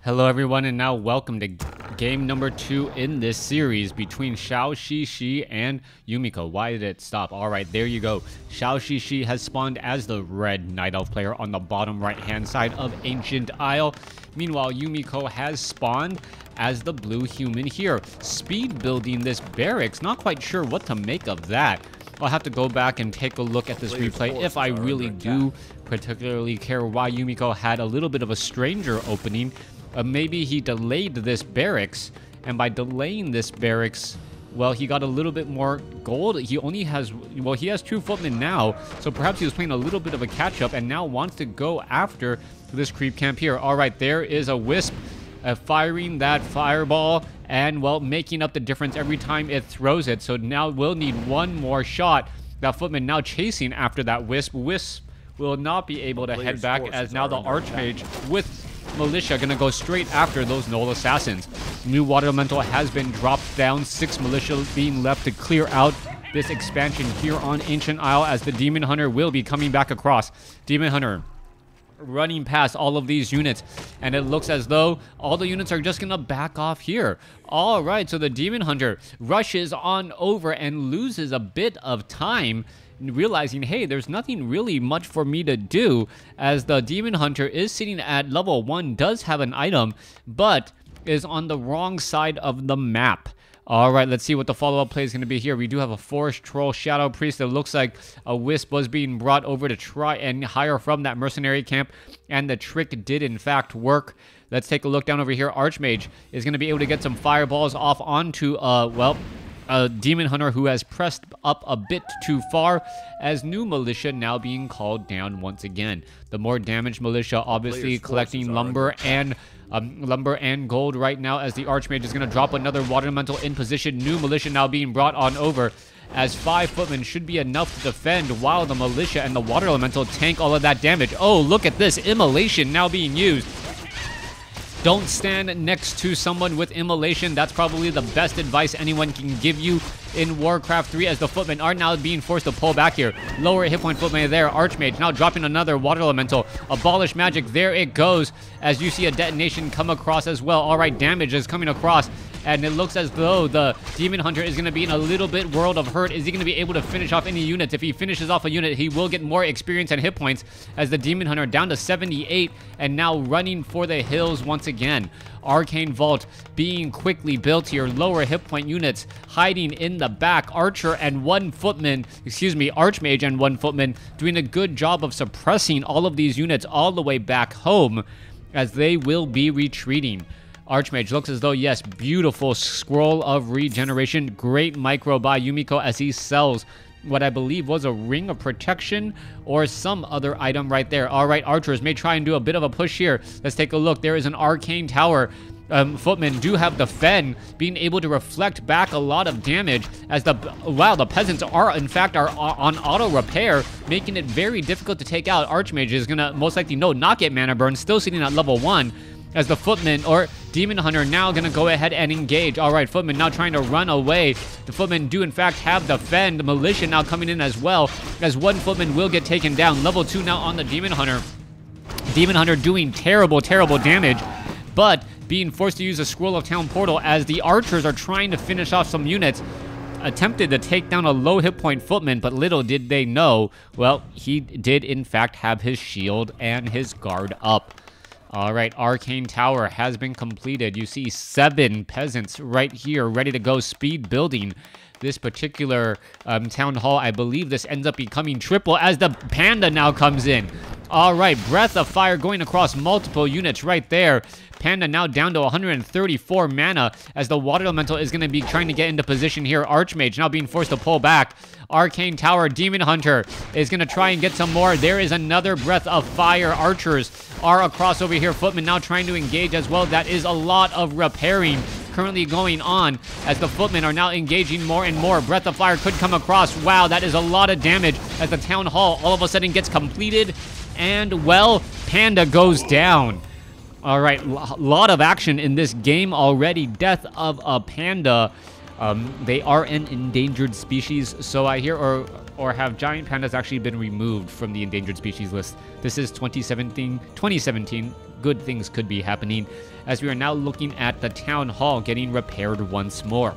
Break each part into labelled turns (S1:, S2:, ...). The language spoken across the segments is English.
S1: Hello everyone, and now welcome to game number 2 in this series between Zhouxixi and Yumiko. Why did it stop? Alright, there you go. Zhouxixi has spawned as the red Night Elf player on the bottom right hand side of Ancient Isle. Meanwhile, Yumiko has spawned as the blue human here. Speed building this barracks, not quite sure what to make of that. I'll have to go back and take a look at this replay if I really do particularly care why Yumiko had a little bit of a stranger opening. Maybe he delayed this barracks, and by delaying this barracks, well, he got a little bit more gold. He only has, well, he has 2 footmen now, so perhaps he was playing a little bit of a catch-up and now wants to go after this creep camp here. All right, there is a Wisp firing that fireball and, well, making up the difference every time it throws it. So now we'll need one more shot. That footman now chasing after that Wisp. Wisp will not be able to head back, as now the Archmage with Militia gonna go straight after those Null Assassins. New Water Elemental has been dropped down. 6 Militia being left to clear out this expansion here on Ancient Isle, as the Demon Hunter will be coming back across. Demon Hunter running past all of these units, and it looks as though all the units are just gonna back off here. All right, so the Demon Hunter rushes on over and loses a bit of time, realizing, hey, there's nothing really much for me to do, as the Demon Hunter is sitting at level 1, does have an item, but is on the wrong side of the map. All right, let's see what the follow-up play is going to be here. We do have a Forest Troll Shadow Priest. It looks like a Wisp was being brought over to try and hire from that mercenary camp, and the trick did in fact work. Let's take a look down over here. Archmage is going to be able to get some fireballs off onto, well, a Demon Hunter who has pressed up a bit too far, as new Militia now being called down once again. The more damaged Militia obviously collecting lumber and gold right now, as the Archmage is going to drop another Water Elemental in position. New Militia now being brought on over, as 5 footmen should be enough to defend, while the Militia and the Water Elemental tank all of that damage. Oh, look at this. Immolation now being used. Don't stand next to someone with immolation. That's probably the best advice anyone can give you in Warcraft 3, as the footmen are now being forced to pull back here. Lower hit point footman there. Archmage now dropping another Water Elemental. Abolish magic. There it goes, as you see a detonation come across as well. All right, damage is coming across, and it looks as though the Demon Hunter is going to be in a little bit world of hurt. Is he going to be able to finish off any units? If he finishes off a unit, he will get more experience and hit points, as the Demon Hunter down to 78 and now running for the hills once again. Arcane Vault being quickly built here. Lower hit point units hiding in the back. Archer and 1 footman, Archmage and 1 footman doing a good job of suppressing all of these units all the way back home, as they will be retreating. Archmage looks as though, yes, beautiful Scroll of Regeneration. Great micro by Yumiko, as he sells what I believe was a Ring of Protection or some other item right there. All right, archers may try and do a bit of a push here. Let's take a look. There is an Arcane Tower. Footmen do have the Fen being able to reflect back a lot of damage, as the peasants are in fact on auto repair, making it very difficult to take out. Archmage is gonna most likely not get mana burn, still sitting at level 1, as the footman or Demon Hunter now gonna go ahead and engage. All right, footman now trying to run away. The footmen do in fact have the Fen. The Militia now coming in as well, as 1 footman will get taken down. Level 2 now on the Demon Hunter. Demon Hunter doing terrible damage, but being forced to use a Scroll of Town Portal, as the archers are trying to finish off some units. Attempted to take down a low hit point footman, but little did they know, well, he did in fact have his shield and his guard up. All right, Arcane Tower has been completed. You see 7 peasants right here ready to go, speed building this particular town hall. I believe this ends up becoming triple, as the Panda now comes in. All right, Breath of Fire going across multiple units right there. Panda now down to 134 mana, as the Water Elemental is going to be trying to get into position here. Archmage now being forced to pull back. Arcane Tower, Demon Hunter is going to try and get some more. There is another Breath of Fire. Archers are across over here. Footmen now trying to engage as well. That is a lot of repairing currently going on, as the footmen are now engaging more and more. Breath of Fire could come across. Wow, that is a lot of damage, as the town hall all of a sudden gets completed, and, well, Panda goes down. All right, a lot of action in this game already. Death of a Panda. They are an endangered species, so I hear, or have giant pandas actually been removed from the endangered species list? This is 2017. Good things could be happening, as we are now looking at the town hall getting repaired once more.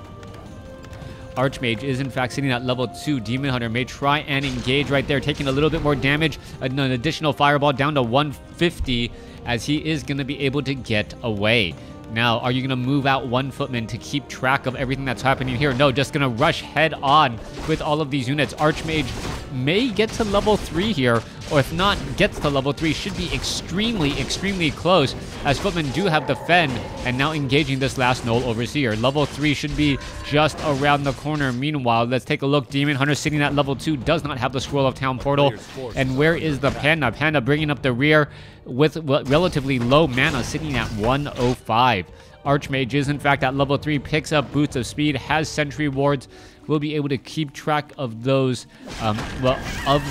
S1: Archmage is in fact sitting at level 2. Demon Hunter may try and engage right there, taking a little bit more damage. An additional fireball down to 150, as he is going to be able to get away. Now, are you going to move out one footman to keep track of everything that's happening here? No, just going to rush head on with all of these units. Archmage may get to level 3 here, or if not gets to level 3, should be extremely close, as footmen do have the fend, and now engaging this last Null Overseer. Level 3 should be just around the corner. Meanwhile, let's take a look. Demon Hunter sitting at level 2 does not have the Scroll of Town Portal. And where is the Panda? Panda bringing up the rear with relatively low mana, sitting at 105. Archmage is in fact at level 3, picks up Boots of Speed, has Sentry Wards, will be able to keep track of those,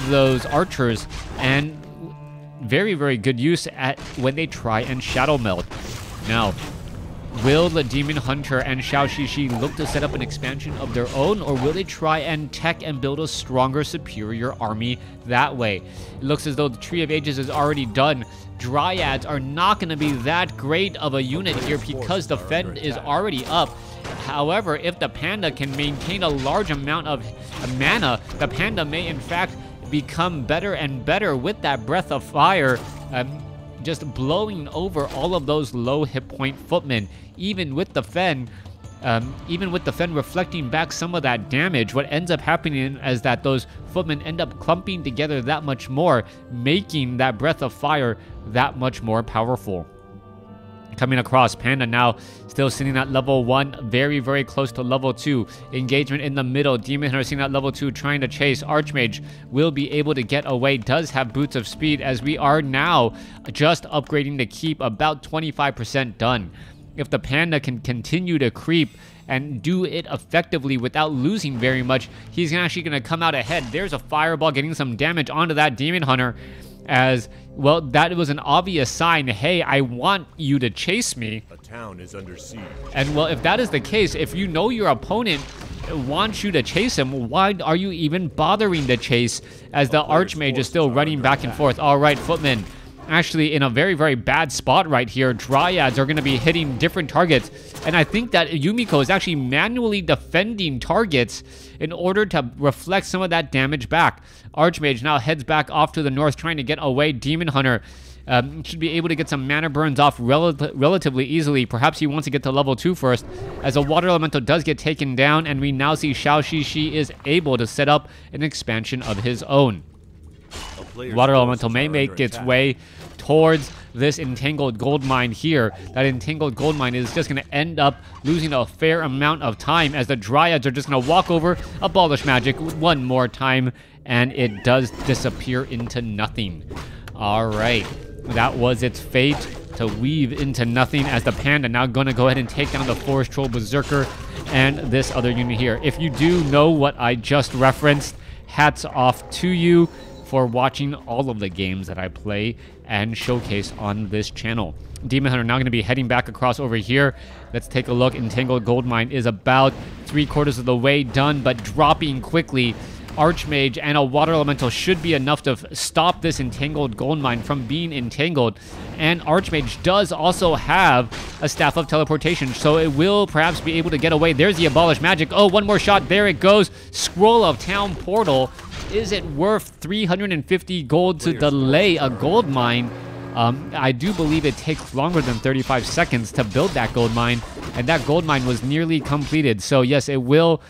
S1: those archers, and very good use at when they try and Shadow Meld. Now, will the Demon Hunter and Zhouxixi look to set up an expansion of their own, or will they try and tech and build a stronger, superior army that way? It looks as though the Tree of Ages is already done. Dryads are not going to be that great of a unit here because the Fend is already up. However, if the Panda can maintain a large amount of mana, the Panda may in fact become better and better with that Breath of Fire, just blowing over all of those low hit point footmen. Even with the Fen reflecting back some of that damage, what ends up happening is that those footmen end up clumping together that much more, making that Breath of Fire that much more powerful. Coming across, Panda now still sitting at level 1, very close to level 2. Engagement in the middle. Demon Hunter sitting at level 2, trying to chase. Archmage will be able to get away, does have Boots of Speed, as we are now just upgrading to keep about 25% done. If the Panda can continue to creep and do it effectively without losing very much, he's actually going to come out ahead. There's a fireball getting some damage onto that Demon Hunter, as well, that was an obvious sign. Hey, I want you to chase me.
S2: A town is under siege.
S1: And well, if that is the case, if you know your opponent wants you to chase him, why are you even bothering to chase, as the Archmage is still running back and forth? All right, footmen actually in a very bad spot right here. Dryads are going to be hitting different targets, and I think that Yumiko is actually manually defending targets in order to reflect some of that damage back. Archmage now heads back off to the north, trying to get away. Demon Hunter should be able to get some mana burns off relatively easily. Perhaps he wants to get to level 2 first, as a Water Elemental does get taken down, and we now see Zhouxixi is able to set up an expansion of his own. Water Elemental may make its way towards this Entangled Gold Mine here. That Entangled Gold Mine is just going to end up losing a fair amount of time, as the Dryads are just going to walk over, abolish magic one more time, and it does disappear into nothing. All right, that was its fate, to weave into nothing, as the Panda now going to go ahead and take down the Forest Troll Berserker and this other unit here. If you do know what I just referenced, hats off to you for watching all of the games that I play and showcase on this channel. Demon Hunter now going to be heading back across over here. Let's take a look. Entangled Gold Mine is about 3/4 of the way done, but dropping quickly. Archmage and a Water Elemental should be enough to stop this Entangled Gold Mine from being entangled. And Archmage does also have a Staff of Teleportation, so it will perhaps be able to get away. There's the Abolish Magic. Oh, one more shot. There it goes. Scroll of Town Portal. Is it worth 350 gold to delay a gold mine? I do believe it takes longer than 35 seconds to build that gold mine, and that gold mine was nearly completed. So yes, it will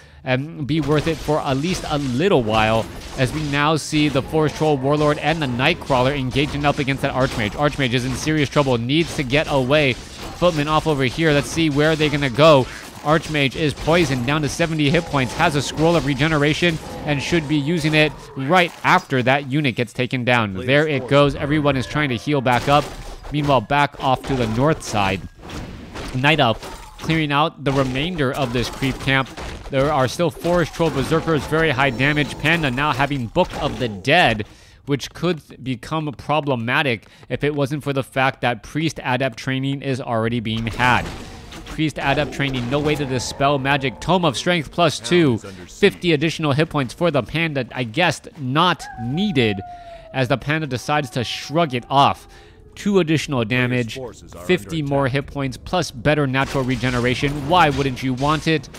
S1: be worth it for at least a little while, as we now see the Forest Troll Warlord and the Nightcrawler engaging up against that Archmage. Archmage is in serious trouble, needs to get away. Footman off over here. Let's see where they're going to go. Archmage is poisoned down to 70 hit points, has a Scroll of Regeneration, and should be using it right after that unit gets taken down. There it goes. Everyone is trying to heal back up. Meanwhile, back off to the north side. Night Elf clearing out the remainder of this creep camp. There are still Forest Troll Berserkers, very high damage. Panda now having Book of the Dead, which could become problematic if it wasn't for the fact that Priest Adept training is already being had. priest adept training. No way to dispel magic. Tome of strength +2. 50 additional hit points for the panda. I guess not needed, as the panda decides to shrug it off. 2 additional damage, 50 more hit points, plus better natural regeneration. Why wouldn't you want it?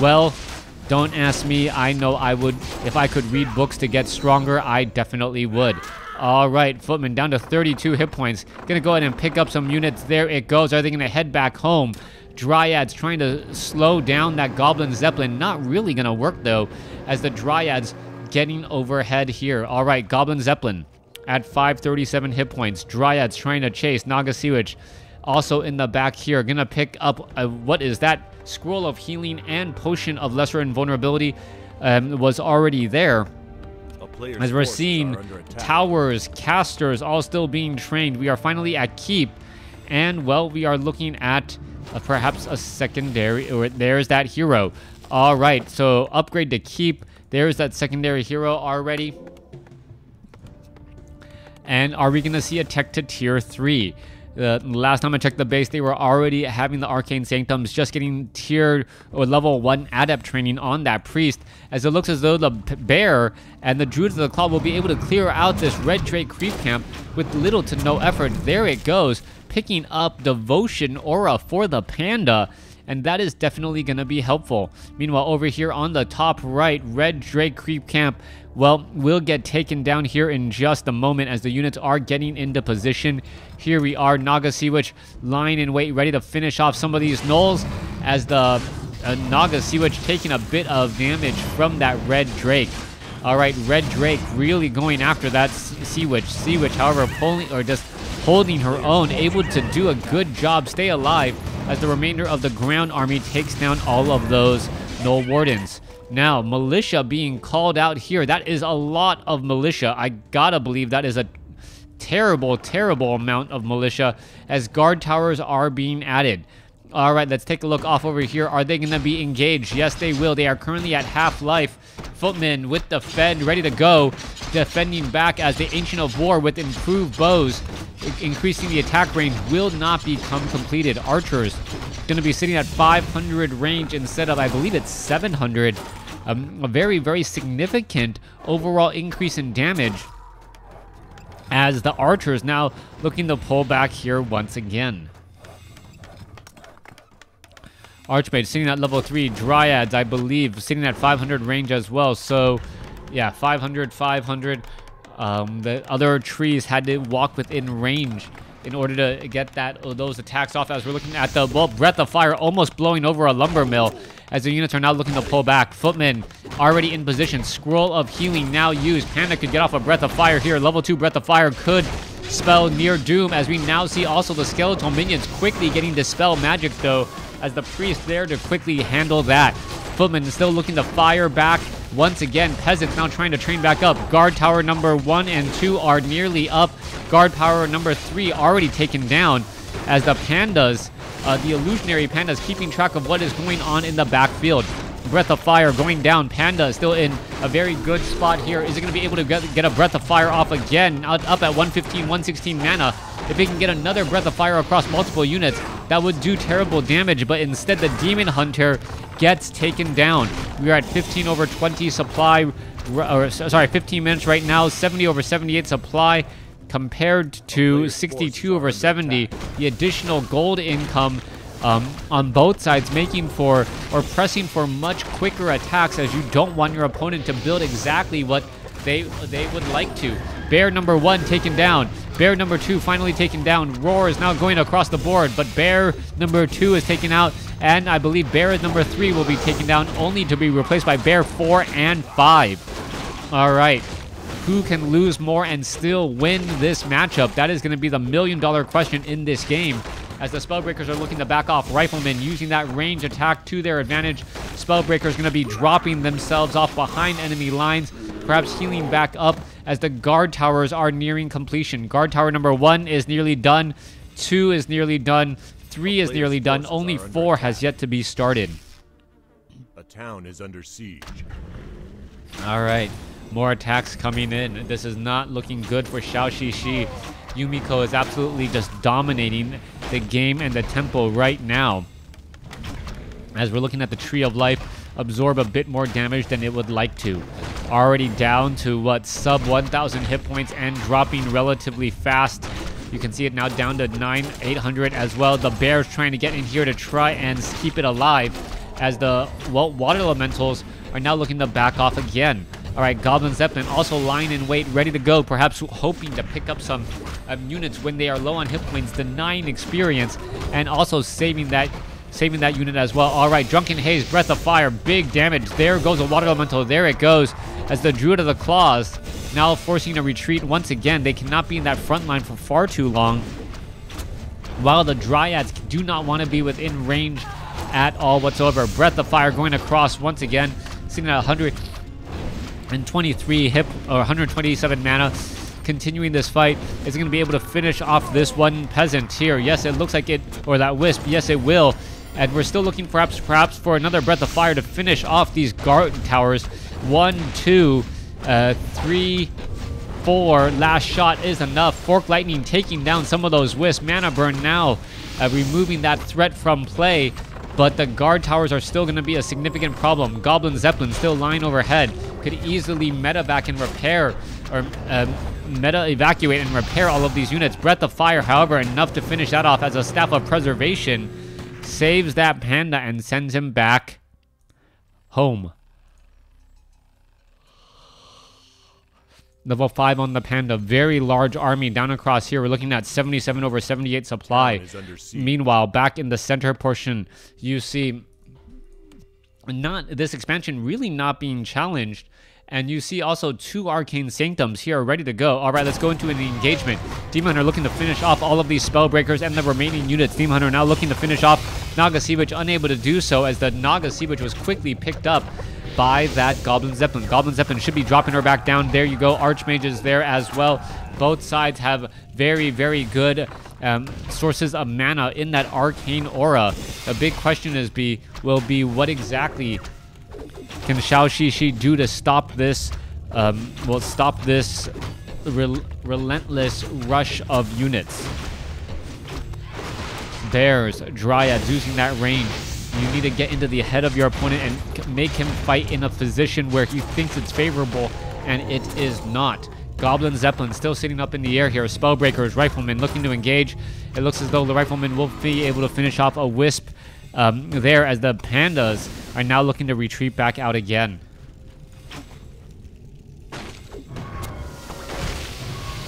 S1: Well, don't ask me. I know I would. If I could read books to get stronger, I definitely would. All right, Footman down to 32 hit points. Gonna go ahead and pick up some units. There it goes. Are they gonna head back home? Dryads trying to slow down that Goblin Zeppelin. Not really gonna work though, as the Dryads getting overhead here. All right, Goblin Zeppelin at 537 hit points. Dryads trying to chase. Nagasiwich also in the back here. Gonna pick up, what is that? Scroll of Healing and Potion of Lesser Invulnerability was already there. As we're seeing towers, casters all still being trained. We are finally at Keep. And, well, we are looking at perhaps a secondary, or there's that hero. All right, so upgrade to Keep. There's that secondary hero already. And are we going to see a tech to tier 3? Last time I checked the base, they were already having the Arcane Sanctums, just getting tier or level 1 adept training on that priest, as it looks as though the bear and the Druids of the Claw will be able to clear out this Red Drake creep camp with little to no effort. There it goes, picking up Devotion Aura for the panda, and that is definitely going to be helpful. Meanwhile, over here on the top right, Red Drake creep camp, well, we'll get taken down here in just a moment as the units are getting into position. Here we are, Nagasiwich lying in wait, ready to finish off some of these gnolls, as the Nagasiwich taking a bit of damage from that Red Drake. All right, Red Drake really going after that Seawitch. Seawitch, however, pulling or just holding her own, able to do a good job, stay alive, as the remainder of the ground army takes down all of those Gnoll Wardens. Now, militia being called out here. That is a lot of militia. I gotta believe that is a terrible, terrible amount of militia, as guard towers are being added. All right, let's take a look off over here. Are they going to be engaged? Yes, they will. They are currently at half-life. Footmen with the Fed ready to go, defending back, as the Ancient of War with improved bows, increasing the attack range, will not become completed. Archers going to be sitting at 500 range instead of, I believe it's 700. A very, very significant overall increase in damage, as the archers now looking to pull back here once again. Archmage sitting at level 3. Dryads, I believe, sitting at 500 range as well. So, yeah, 500, 500. The other trees had to walk within range in order to get those attacks off, as we're looking at the, well, Breath of Fire almost blowing over a lumber mill, as the units are now looking to pull back. Footmen already in position. Scroll of Healing now used. Panda could get off a Breath of Fire here. Level 2 Breath of Fire could spell Near Doom, as we now see also the skeletal minions quickly getting Dispel Magic, though, as the priest there to quickly handle that. Footman still looking to fire back. Once again, peasants now trying to train back up. Guard tower number 1 and 2 are nearly up. Guard tower number 3 already taken down, as the pandas, the illusionary pandas, keeping track of what is going on in the backfield. Breath of Fire going down. Panda still in a very good spot here. Is it going to be able to get a Breath of Fire off again? Up at 115, 116 mana. If it can get another Breath of Fire across multiple units, that would do terrible damage, but instead the Demon Hunter gets taken down. We are at 15 over 20 supply, or sorry, 15 minutes right now, 70 over 78 supply, compared to 62 over 70. The additional gold income on both sides, making for, or pressing for, much quicker attacks, as you don't want your opponent to build exactly what they would like to. Bear number 1 taken down. Bear number 2 finally taken down. Roar is now going across the board, but Bear number 2 is taken out, and I believe Bear number 3 will be taken down, only to be replaced by Bear 4 and 5. All right. Who can lose more and still win this matchup? That is going to be the million-dollar question in this game, as the Spellbreakers are looking to back off. Riflemen using that range attack to their advantage. Spellbreakers going to be dropping themselves off behind enemy lines, perhaps healing back up, as the guard towers are nearing completion. Guard tower number 1 is nearly done. 2 is nearly done. 3 is nearly done. Only 4 has yet to be started.
S2: A town is under siege.
S1: All right. More attacks coming in. This is not looking good for Zhouxixi. Yumiko is absolutely just dominating the game and the tempo right now. as we're looking at the Tree of Life absorb a bit more damage than it would like to. Already down to what, sub 1,000 hit points and dropping relatively fast. You can see it now down to 800 as well. The bear's trying to get in here to try and keep it alive, as the water elementals are now looking to back off again. All right, Goblin Zeppelin also lying in wait, ready to go, perhaps hoping to pick up some units when they are low on hit points, denying experience, and also saving that unit as well. All right, Drunken Haze, Breath of Fire, big damage. There goes a water elemental. There it goes, as the Druid of the Claws now forcing a retreat once again. They cannot be in that front line for far too long, while the Dryads do not want to be within range at all whatsoever. Breath of Fire going across once again, sitting at 123 hit or 127 mana. Continuing this fight, is going to be able to finish off this one peasant here. Yes, it looks like it, or that wisp. Yes, it will. And we're still looking perhaps for another Breath of Fire to finish off these guard towers. 1, 2, 3, 4. Last shot is enough. Fork Lightning taking down some of those wisps. Mana Burn now removing that threat from play. But the guard towers are still going to be a significant problem. Goblin Zeppelin still lying overhead. Could easily meta-evac and repair, or meta-evacuate and repair all of these units. Breath of Fire, however, enough to finish that off, as a Staff of Preservation saves that panda and sends him back home. Level 5 on the panda. Very large army down across here. We're looking at 77 over 78 supply. Meanwhile, back in the center portion, you see this expansion really not being challenged. And you see also 2 Arcane Sanctums here ready to go. All right, let's go into an engagement. Demon Hunter looking to finish off all of these Spellbreakers and the remaining units. Demon Hunter now looking to finish off Naga Sea Witch, unable to do so, as the Naga Sea Witch was quickly picked up by that Goblin Zeppelin. Goblin Zeppelin should be dropping her back down. There you go. Archmage is there as well. Both sides have very, very good sources of mana in that Arcane Aura. The big question will be what exactly can Zhouxixi do to stop this, relentless rush of units. Bears, Dryads using that range. You need to get into the head of your opponent and make him fight in a position where he thinks it's favorable, and it is not. Goblin Zeppelin still sitting up in the air here. Spellbreakers, Riflemen looking to engage. It looks as though the Riflemen will be able to finish off a Wisp there, as the Pandas are now looking to retreat back out again.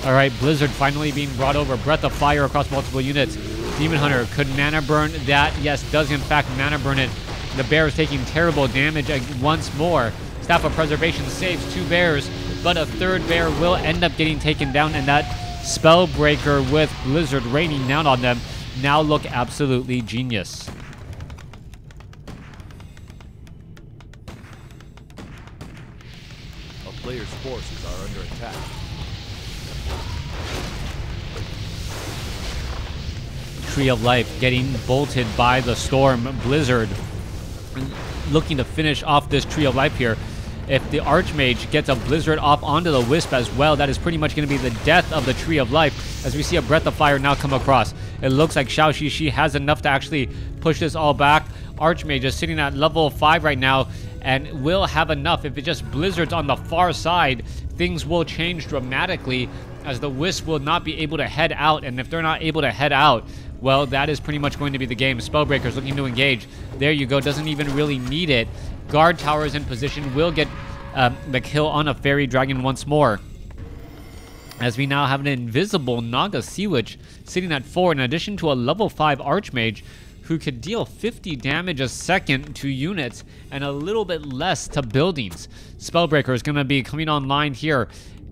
S1: All right, Blizzard finally being brought over. Breath of Fire across multiple units. Demon Hunter could mana burn that. Yes, does in fact mana burn it. The bear is taking terrible damage once more. Staff of Preservation saves 2 bears, but a 3rd bear will end up getting taken down, and that Spellbreaker with Blizzard raining down on them now look absolutely genius.
S2: A player's forces are under attack.
S1: Tree of Life getting bolted by the storm. Blizzard looking to finish off this Tree of Life here. If the Archmage gets a Blizzard off onto the Wisp as well, that is pretty much going to be the death of the Tree of Life, as we see a Breath of Fire now come across. It looks like Zhouxixi has enough to actually push this all back. Archmage is sitting at level 5 right now and will have enough. If it just Blizzards on the far side, things will change dramatically, as the Wisp will not be able to head out, and if they're not able to head out, well, that is pretty much going to be the game. Spellbreakers looking to engage. There you go. Doesn't even really need it. Guard towers in position. Will get the kill on a Fairy Dragon once more, as we now have an invisible Naga Sea Witch sitting at 4, in addition to a level 5 Archmage who could deal 50 damage a second to units and a little bit less to buildings. Spellbreaker is going to be coming online here.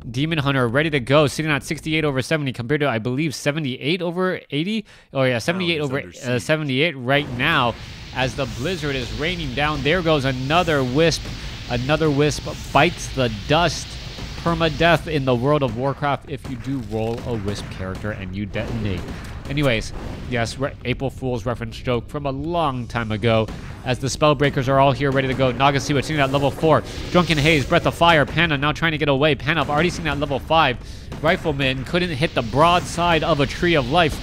S1: Demon Hunter ready to go, sitting at 68 over 70 compared to, I believe, 78 over 80. Oh yeah, 78 over 78 right now, as the Blizzard is raining down. There goes another Wisp. Another Wisp bites the dust. Permadeath in the world of Warcraft if you do roll a Wisp character and you detonate. Anyways, yes, April Fool's reference joke from a long time ago, as the Spellbreakers are all here ready to go. Naga Sea Witch sitting at level 4. Drunken Haze, Breath of Fire. Panda now trying to get away. Panda already seen at level 5. Rifleman couldn't hit the broadside of a Tree of Life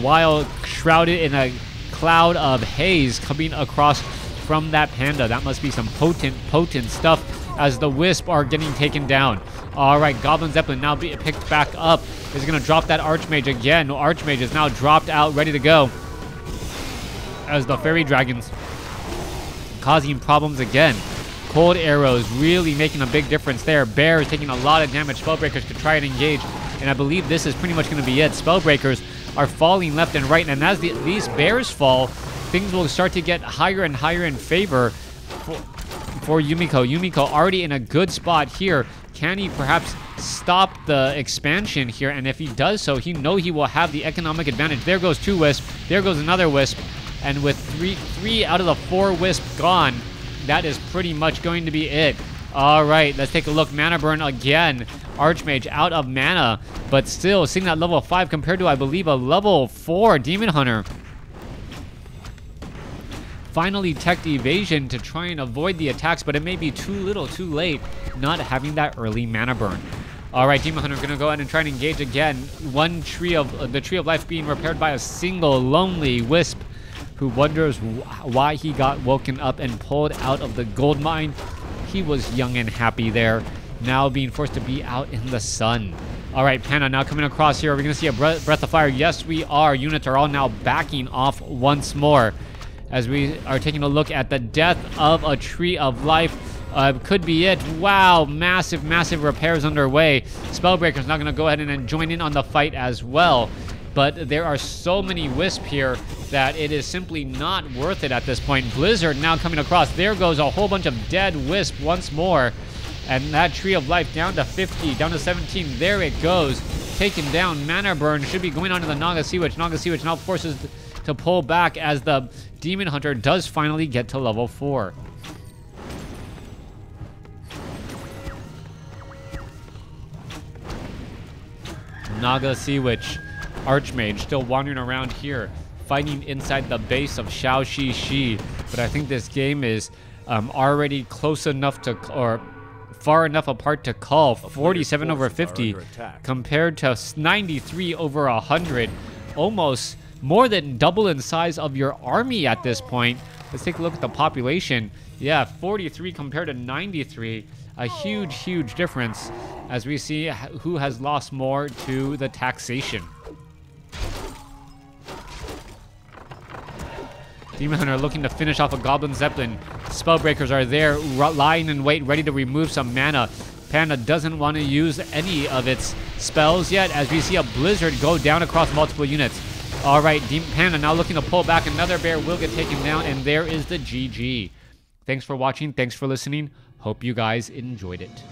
S1: while shrouded in a cloud of haze coming across from that Panda. That must be some potent stuff as the Wisp are getting taken down. All right, Goblin Zeppelin now being picked back up. Is going to drop that Archmage again. Archmage is now dropped out, ready to go. As the Fairy Dragons causing problems again. Cold Arrows really making a big difference there. Bear is taking a lot of damage. Spellbreakers could try and engage. And I believe this is pretty much going to be it. Spellbreakers are falling left and right. And as these bears fall, things will start to get higher and higher in favor for Yumiko. Yumiko already in a good spot here. Can he perhaps stop the expansion here? And if he does so, he will have the economic advantage. There goes 2 Wisp. There goes another Wisp. And with three out of the 4 Wisp gone, that is pretty much going to be it. All right, let's take a look. Mana burn again. Archmage out of mana, but still seeing that level 5 compared to, I believe, a level 4 Demon Hunter. Finally teched evasion to try and avoid the attacks, but it may be too little too late not having that early mana burn. All right, Demon Hunter going to go ahead and try and engage again. The Tree of Life being repaired by a single lonely Wisp who wonders why he got woken up and pulled out of the gold mine. He was young and happy there, now being forced to be out in the sun. All right, Panda now coming across here. Are we going to see a breath of fire? Yes, we are. Units are all now backing off once more as we are taking a look at the death of a Tree of Life. Could be it. Wow, massive repairs underway. Spellbreaker's now going to go ahead and join in on the fight as well. But there are so many Wisp here that it is simply not worth it at this point. Blizzard now coming across. There goes a whole bunch of dead Wisp once more. And that Tree of Life down to 50, down to 17. There it goes. Taken down. Mana burn should be going on to the Naga Sea Witch. Naga Sea Witch now forces to pull back as the Demon Hunter does finally get to level 4. Naga Sea Witch. Archmage still wandering around here, fighting inside the base of Zhouxixi. But I think this game is already close enough to, or far enough apart to call. 47 over 50 compared to 93 over 100. Almost more than double in size of your army at this point. Let's take a look at the population. Yeah, 43 compared to 93. A huge difference as we see who has lost more to the taxation. Demon Hunter looking to finish off a Goblin Zeppelin. Spellbreakers are there, lying in wait, ready to remove some mana. Panda doesn't want to use any of its spells yet, as we see a Blizzard go down across multiple units. All right, Panda now looking to pull back. Another bear will get taken down, and there is the GG. Thanks for watching. Thanks for listening. Hope you guys enjoyed it.